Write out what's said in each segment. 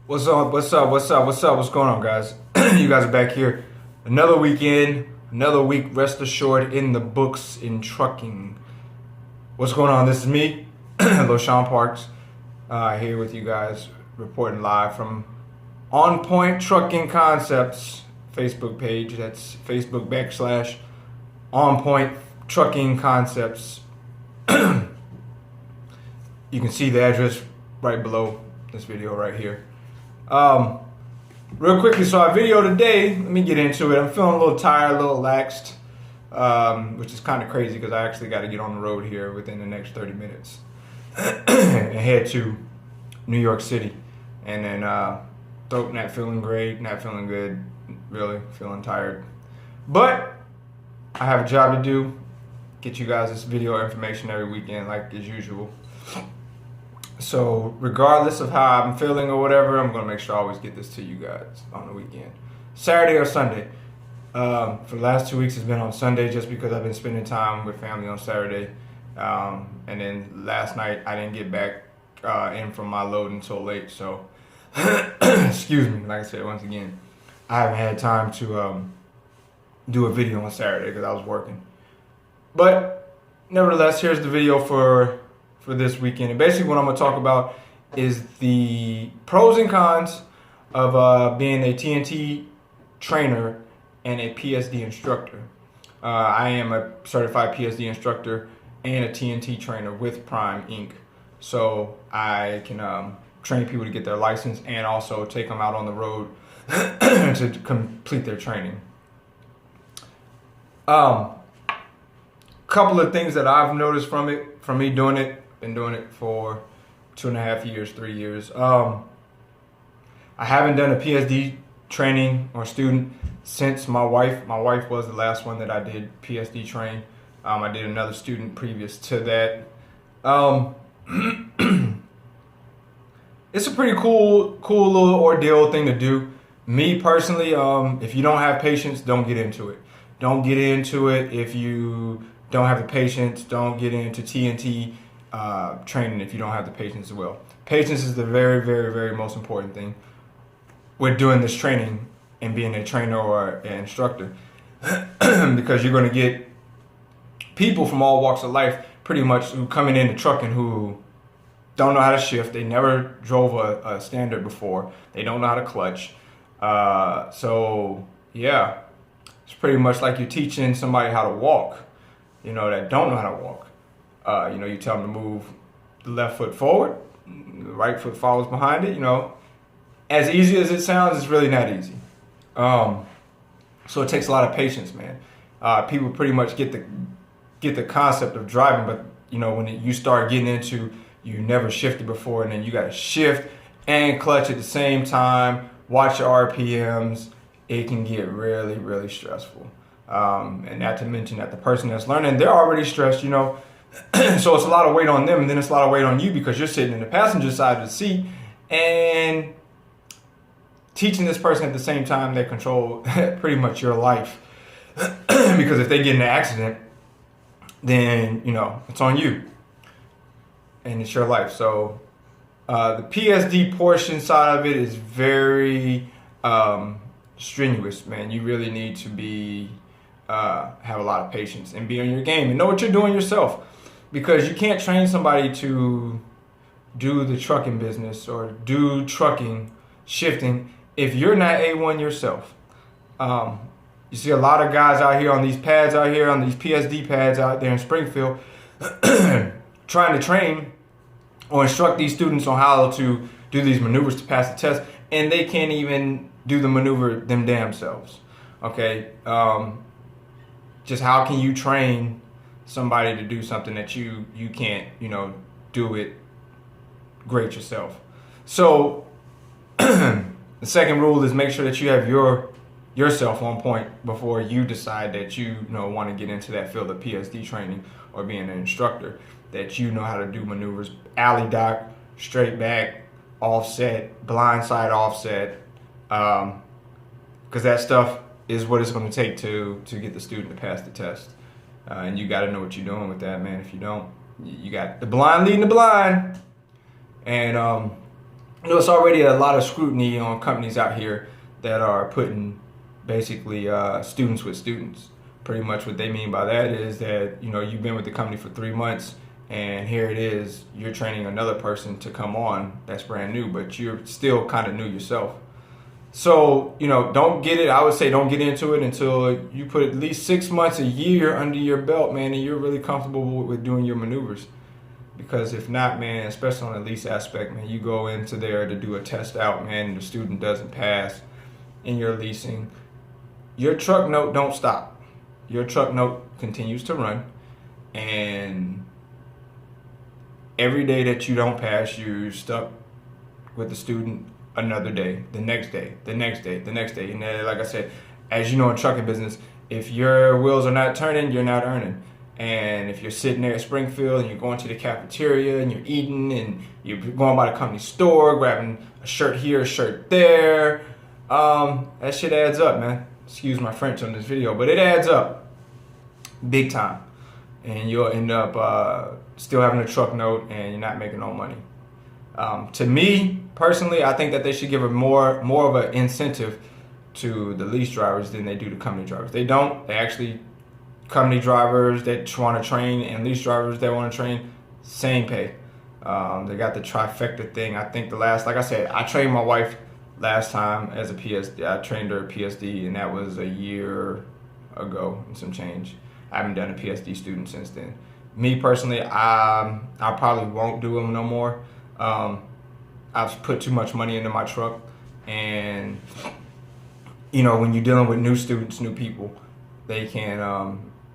What's up? What's up? What's up? What's up? What's going on, guys? You guys are back here. Another weekend, another week, rest assured, in the books in trucking. What's going on? This is me, LoShawn Parks, here with you guys, reporting live from On Point Trucking Concepts Facebook page. That's Facebook / On Point Trucking Concepts. You can see the address right below this video right here. Real quickly, so our video today, let me get into it. I'm feeling a little tired, a little laxed, which is kind of crazy because I actually got to get on the road here within the next 30 minutes and head to New York City. And then throat not feeling great, not feeling good, really feeling tired. But I have a job to do, get you guys this video information every weekend like as usual. So regardless of how I'm feeling or whatever, I'm going to make sure I always get this to you guys on the weekend. Saturday or Sunday. For the last 2 weeks it's been on Sunday just because I've been spending time with family on Saturday. And then last night I didn't get back in from my load until late. So, excuse me, like I said, once again, I haven't had time to do a video on Saturday because I was working. But nevertheless, here's the video for this weekend. And basically what I'm going to talk about is the pros and cons of being a TNT trainer and a PSD instructor. I am a certified PSD instructor and a TNT trainer with Prime Inc. So I can train people to get their license and also take them out on the road to complete their training. Couple of things that I've noticed from me doing it. Been doing it for 2.5 years, 3 years. I haven't done a PSD training or student since my wife. My wife was the last one that I did PSD train. I did another student previous to that. It's a pretty cool little ordeal thing to do. Me personally, if you don't have patience, don't get into it. Don't get into it if you don't have the patience. Don't get into TNT training if you don't have the patience as well. Patience is the very, very, very most important thing with doing this training and being a trainer or an instructor because you're going to get people from all walks of life pretty much who coming into trucking who don't know how to shift. They never drove a standard before. They don't know how to clutch. So yeah, it's pretty much like you're teaching somebody how to walk, that don't know how to walk. You tell them to move the left foot forward, the right foot follows behind it. As easy as it sounds, it's really not easy. So it takes a lot of patience, man. People pretty much get the concept of driving, but when you start getting into you never shifted before, and then you got to shift and clutch at the same time. Watch your RPMs. It can get really, really stressful. And not to mention that the person that's learning, they're already stressed, So it's a lot of weight on them, and then it's a lot of weight on you because you're sitting in the passenger side of the seat and teaching this person at the same time they control pretty much your life. Because if they get in an accident, then it's on you and it's your life. So the PSD portion side of it is very strenuous, man. You really need to be have a lot of patience and be on your game and know what you're doing yourself. Because you can't train somebody to do the trucking business or do trucking, shifting, if you're not A1 yourself. You see a lot of guys out here on these pads out here, on these PSD pads out there in Springfield, trying to train or instruct these students on how to do these maneuvers to pass the test, and they can't even do the maneuver them damn selves. Okay? Just how can you train somebody to do something that you can't, do it great yourself? So the second rule is make sure that you have yourself on point before you decide that you want to get into that field of PSD training or being an instructor, that you know how to do maneuvers, alley dock, straight back, offset, blind side offset, because that stuff is what it's going to take to get the student to pass the test. And you got to know what you're doing with that, man. If you don't, you got the blind leading the blind. And it's already a lot of scrutiny on companies out here that are putting basically students with students. Pretty much what they mean by that is that, you've been with the company for 3 months, and here it is, you're training another person to come on that's brand new, but you're still kind of new yourself. So, don't get it. I would say don't get into it until you put at least 6 months, a year under your belt, man, and you're really comfortable with doing your maneuvers. Because if not, man, especially on the lease aspect, man, you go into there to do a test out, man, and the student doesn't pass in your leasing, your truck note don't stop. Your truck note continues to run, and every day that you don't pass, you're stuck with the student another day, the next day, the next day, the next day. And then, like I said, as you know in trucking business, if your wheels are not turning, you're not earning. And if you're sitting there at Springfield and you're going to the cafeteria and you're eating and you're going by the company store, grabbing a shirt here, a shirt there, that shit adds up, man. Excuse my French on this video, but it adds up big time. And you'll end up still having a truck note and you're not making no money. To me, personally, I think that they should give a more of an incentive to the lease drivers than they do to company drivers. They don't. They actually, company drivers that want to train and lease drivers that want to train, same pay. They got the trifecta thing. I think like I said, I trained my wife last time as a PSD. I trained her PSD, and that was a year ago and some change. I haven't done a PSD student since then. Me personally, I probably won't do them no more. I've put too much money into my truck, and when you're dealing with new students, new people, they can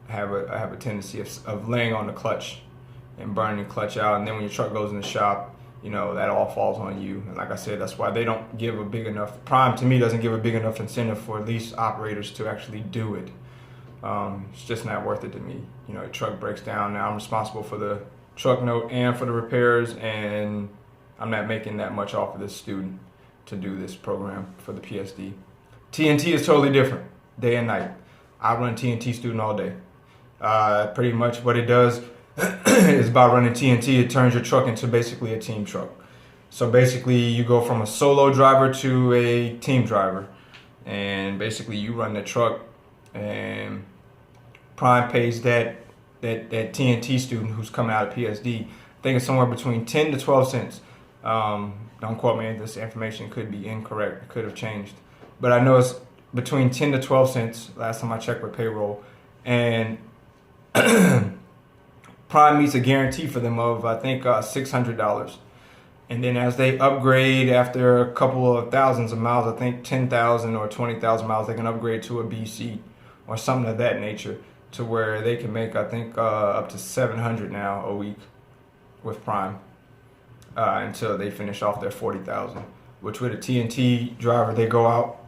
have a tendency of laying on the clutch and burning the clutch out, and then when your truck goes in the shop, that all falls on you. And like I said, that's why they don't give a big enough, Prime to me doesn't give a big enough incentive for lease operators to actually do it. It's just not worth it to me. The truck breaks down, now I'm responsible for the truck note and for the repairs, and I'm not making that much off of this student to do this program for the PSD. TNT is totally different, day and night. I run TNT student all day. Pretty much what it does is by running TNT, it turns your truck into basically a team truck. So basically you go from a solo driver to a team driver, and basically you run the truck, and Prime pays that TNT student who's coming out of PSD. I think it's somewhere between 10 to 12 cents. Don't quote me, this information could be incorrect, it could have changed. But I know it's between 10 to 12 cents last time I checked with payroll. And Prime meets a guarantee for them of, I think, $600. And then as they upgrade after a couple of thousands of miles, I think 10,000 or 20,000 miles, they can upgrade to a BC or something of that nature, to where they can make, I think, up to $700 now a week with Prime until they finish off their 40,000. Which with a TNT driver, they go out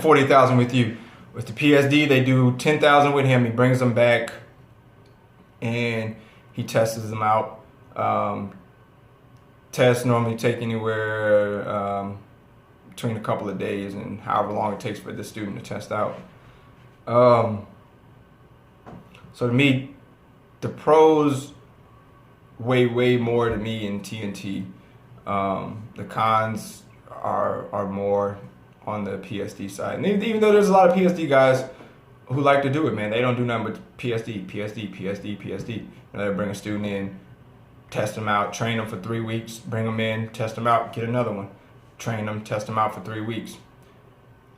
40,000 with you. With the PSD, they do 10,000 with him. He brings them back and he tests them out. Tests normally take anywhere between a couple of days and however long it takes for the student to test out. So to me, the pros weigh more to me in TNT. The cons are more on the PSD side. And even though there's a lot of PSD guys who like to do it, man, they don't do nothing but PSD. They bring a student in, test them out, train them for 3 weeks, bring them in, test them out, get another one, train them, test them out for 3 weeks.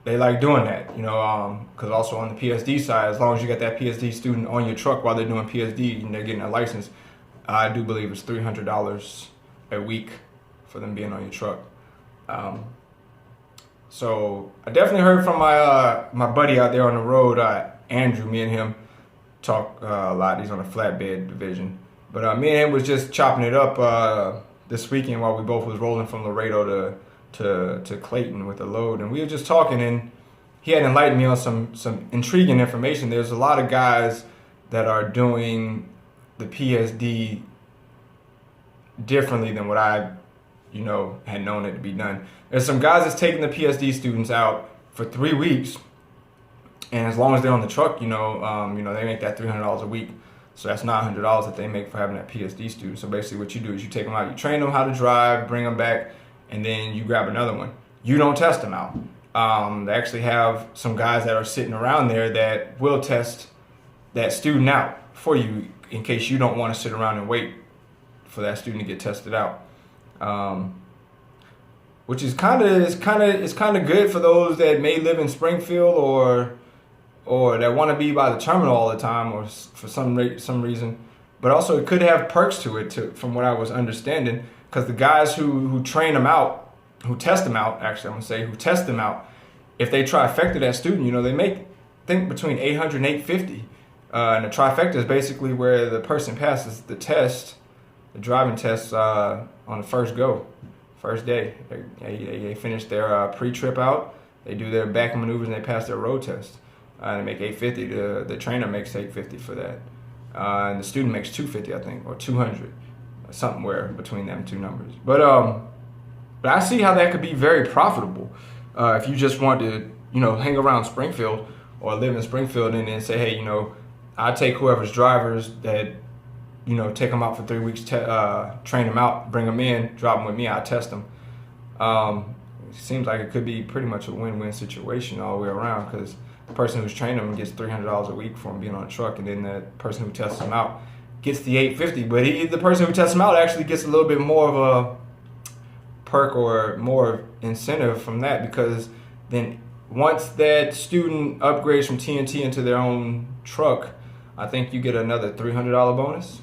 They like doing that, because also on the PSD side, as long as you got that PSD student on your truck while they're doing PSD and they're getting a license, I do believe it's $300 a week for them being on your truck. So I definitely heard from my buddy out there on the road, Andrew. Me and him talk a lot. He's on the flatbed division. But me and him was just chopping it up this weekend while we both was rolling from Laredo to Clayton with a load. And we were just talking, and he had enlightened me on some intriguing information. There's a lot of guys that are doing the PSD differently than what I had known it to be done. There's some guys that's taking the PSD students out for 3 weeks, and as long as they're on the truck, they make that $300 a week. So that's $900 that they make for having that PSD student. So basically what you do is you take them out, you train them how to drive, bring them back, and then you grab another one. You don't test them out. They actually have some guys that are sitting around there that will test that student out for you in case you don't want to sit around and wait for that student to get tested out. Which is kind of good for those that may live in Springfield or that want to be by the terminal all the time, or for some reason. But also it could have perks to it from what I was understanding, because the guys who train them out, who test them out, who test them out, if they trifecta that student, they make, think between 800 and 850. And the trifecta is basically where the person passes the test, the driving test on the first day. They finish their pre-trip out, they do their backing maneuvers, and they pass their road test. They make 850. The trainer makes 850 for that. And the student makes 250, I think, or 200, somewhere between them two numbers. But I see how that could be very profitable if you just want to, hang around Springfield or live in Springfield and then say, hey, I take whoever's drivers that, take them out for 3 weeks, train them out, bring them in, drop them with me, I test them. It seems like it could be pretty much a win-win situation all the way around, because the person who's training them gets $300 a week from being on a truck, and then the person who tests them out gets the $850. But the person who tests them out actually gets a little bit more of a perk or more incentive from that, because then once that student upgrades from TNT into their own truck, I think you get another $300 bonus,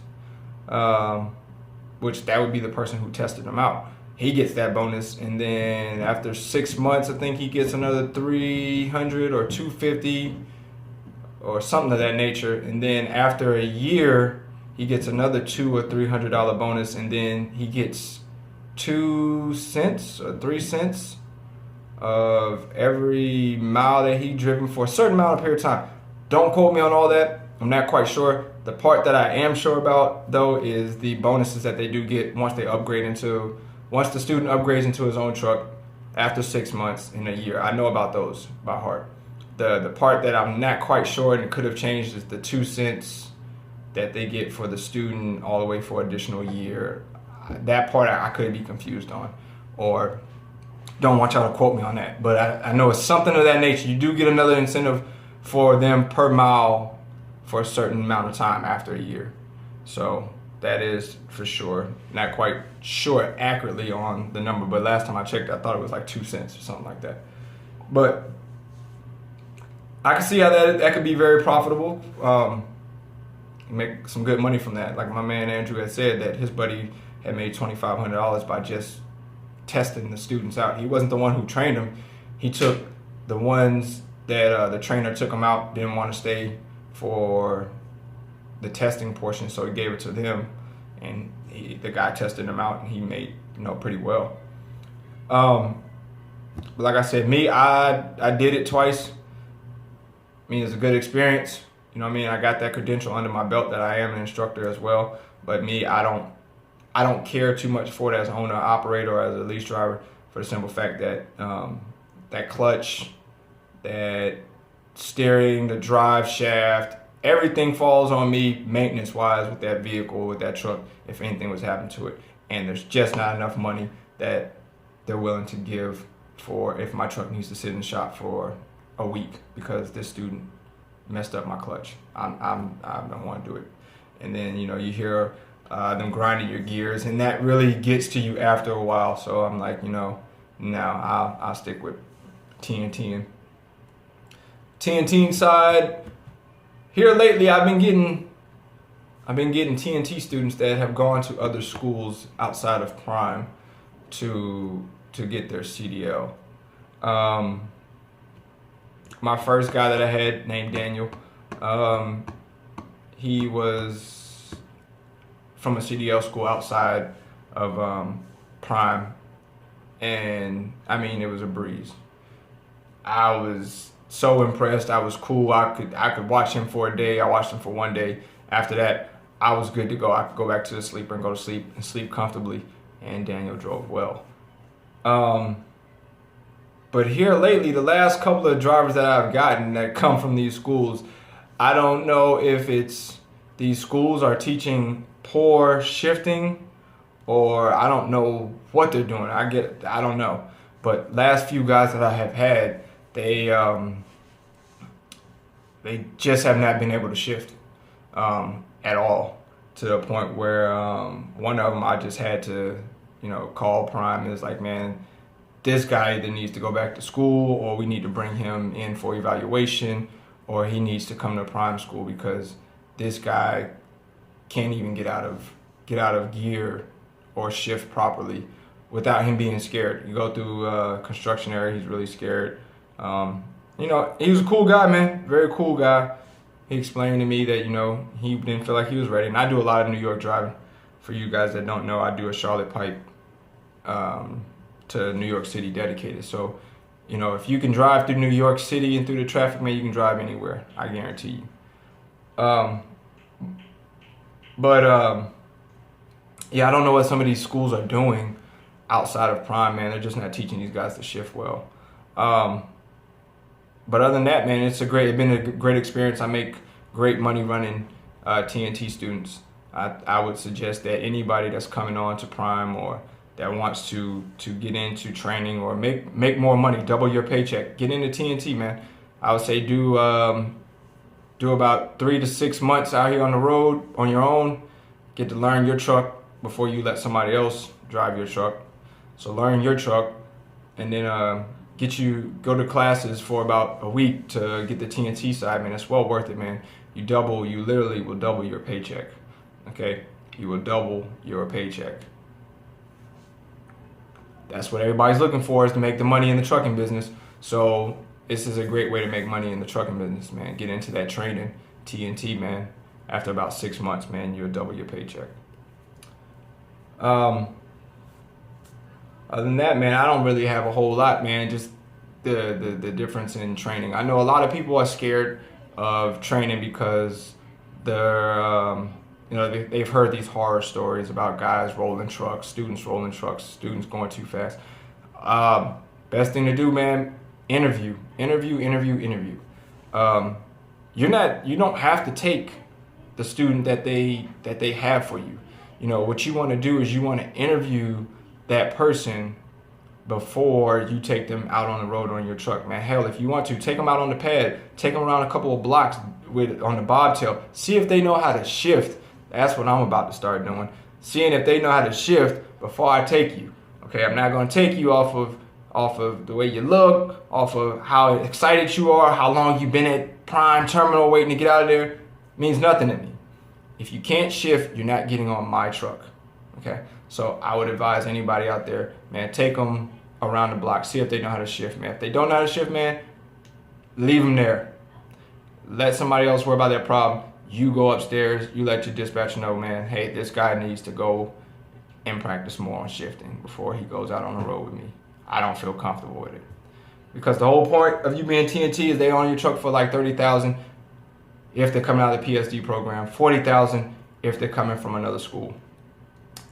which that would be the person who tested them out. He gets that bonus, and then after 6 months, I think he gets another $300 or $250 or something of that nature. And then after a year, he gets another $200 or $300 bonus, and then he gets 2 cents or 3 cents of every mile that he driven for a certain amount of period of time. Don't quote me on all that. I'm not quite sure. The part that I am sure about, though, is the bonuses that they do get once the student upgrades into his own truck after 6 months in a year. I know about those by heart. The part that I'm not quite sure and it could have changed is the 2 cents that they get for the student all the way for additional year. That part I could be confused on, or don't want y'all to quote me on that. But I know it's something of that nature. You do get another incentive for them per mile for a certain amount of time after a year. So that is for sure. Not quite sure accurately on the number, but last time I checked, I thought it was like 2 cents or something like that. But I can see how that could be very profitable. Make some good money from that. Like my man Andrew had said, that his buddy had made $2,500 by just testing the students out. He wasn't the one who trained them. He took the ones that the trainer took them out, didn't want to stay for the testing portion, so he gave it to them, and the guy tested them out, and he made pretty well. But like I said, I did it twice. It's a good experience. I got that credential under my belt that I am an instructor as well. But I don't care too much for it as an owner, operator, or as a lease driver, for the simple fact that that clutch, that steering, the drive shaft, everything falls on me maintenance-wise with that vehicle, with that truck, if anything was happening to it. And there's just not enough money that they're willing to give for if my truck needs to sit in the shop for a week because this student messed up my clutch. I don't want to do it. And then, you hear them grinding your gears, and that really gets to you after a while. So I'm like, no, I'll stick with TNT. TNT side, here lately I've been getting TNT students that have gone to other schools outside of Prime to get their CDL. My first guy that I had, named Daniel, he was from a CDL school outside of Prime, and it was a breeze. I was so impressed. I was cool. I could watch him for a day. I watched him for one day. After that, I was good to go. I could go back to the sleeper and go to sleep and sleep comfortably. And Daniel drove well. But here lately, the last couple of drivers that I've gotten that come from these schools, I don't know if it's these schools are teaching poor shifting, or I don't know what they're doing. I don't know. But last few guys that I have had, they just have not been able to shift at all, to the point where one of them I just had to, call Prime, and it's like, man, this guy either needs to go back to school, or we need to bring him in for evaluation, or he needs to come to Prime school, because this guy can't even get out of gear or shift properly without him being scared. You go through construction area, he's really scared. He was a cool guy, man, very cool guy. He explained to me that, he didn't feel like he was ready. And I do a lot of New York driving. For you guys that don't know, I do a Charlotte pipe to New York City dedicated. So, if you can drive through New York City and through the traffic, man, you can drive anywhere. I guarantee you. Yeah, I don't know what some of these schools are doing outside of Prime, man. They're just not teaching these guys to shift well. But other than that, man, it's been a great experience. I make great money running TNT students. I would suggest that anybody that's coming on to Prime, or that wants to get into training or make more money, double your paycheck, get into TNT, man. I would say do about 3 to 6 months out here on the road on your own. Get to learn your truck before you let somebody else drive your truck. So learn your truck, and then go to classes for about a week to get the TNT side, man. It's well worth it, man. You literally will double your paycheck. Okay? You will double your paycheck. That's what everybody's looking for, is to make the money in the trucking business. So this is a great way to make money in the trucking business, man. Get into that training, TNT, man. After about 6 months, man, you'll double your paycheck. Other than that, man, I don't really have a whole lot, man. Just the difference in training. I know a lot of people are scared of training because they've heard these horror stories about guys rolling trucks, students going too fast. Best thing to do, man, interview. You don't have to take the student that they have for you. What you want to do is you want to interview that person before you take them out on the road on your truck, man. Hell, if you want to, take them out on the pad, take them around a couple of blocks on the bobtail, see if they know how to shift. That's what I'm about to start doing. Seeing if they know how to shift before I take you. Okay, I'm not going to take you off of the way you look, off of how excited you are, how long you've been at Prime Terminal waiting to get out of there. It means nothing to me. If you can't shift, you're not getting on my truck. Okay, so I would advise anybody out there, man, take them around the block, see if they know how to shift, man. If they don't know how to shift, man, leave them there. Let somebody else worry about that problem. You go upstairs, you let your dispatcher know, man, hey, this guy needs to go and practice more on shifting before he goes out on the road with me. I don't feel comfortable with it. Because the whole point of you being TNT is they own your truck for like $30,000 if they're coming out of the PSD program, $40,000 if they're coming from another school.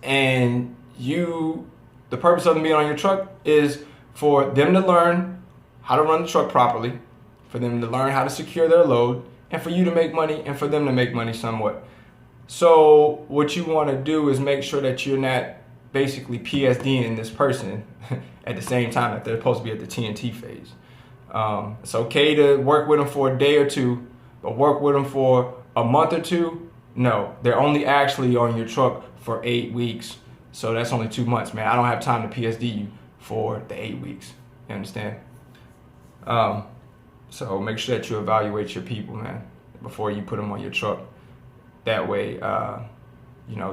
And the purpose of them being on your truck is for them to learn how to run the truck properly, for them to learn how to secure their load, and for you to make money, and for them to make money somewhat. So what you want to do is make sure that you're not basically PSDing this person at the same time that they're supposed to be at the TNT phase. It's okay to work with them for a day or two, but work with them for a month or two, no. They're only actually on your truck for 8 weeks. So that's only 2 months, man. I don't have time to PSD you for the 8 weeks. You understand? So make sure that you evaluate your people, man, before you put them on your truck. That way, the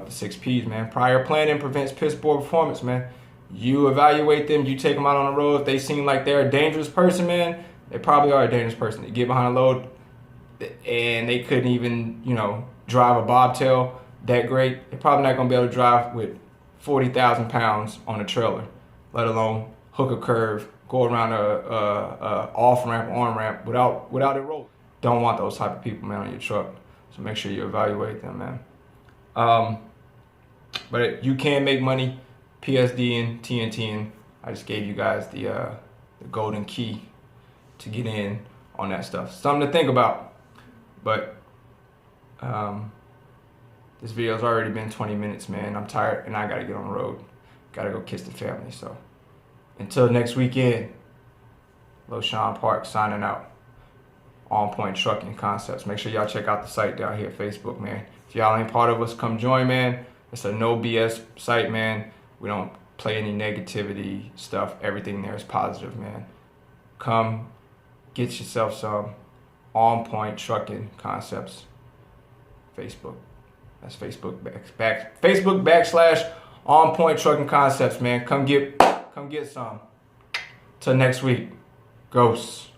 6 P's, man. Prior planning prevents piss poor performance, man. You evaluate them, you take them out on the road. If they seem like they're a dangerous person, man, they probably are a dangerous person. They get behind a load and they couldn't even, drive a bobtail that great. They're probably not going to be able to drive with 40,000 pounds on a trailer, let alone hook a curve, go around a off ramp, on ramp without it rolling. Don't want those type of people, man, on your truck. So make sure you evaluate them, man. But you can make money PSDing, TNTing. I just gave you guys the golden key to get in on that stuff. Something to think about. But This video's already been 20 minutes, man. I'm tired and I gotta get on the road. Gotta go kiss the family. So until next weekend, LoShawn Park signing out. On Point Trucking Concepts. Make sure y'all check out the site down here, Facebook, man. If y'all ain't part of us, come join, man. It's a no BS site, man. We don't play any negativity stuff. Everything there is positive, man. Come get yourself some On Point Trucking Concepts. Facebook. That's Facebook / On Point Trucking Concepts, man. Come get some. Till next week. Ghosts.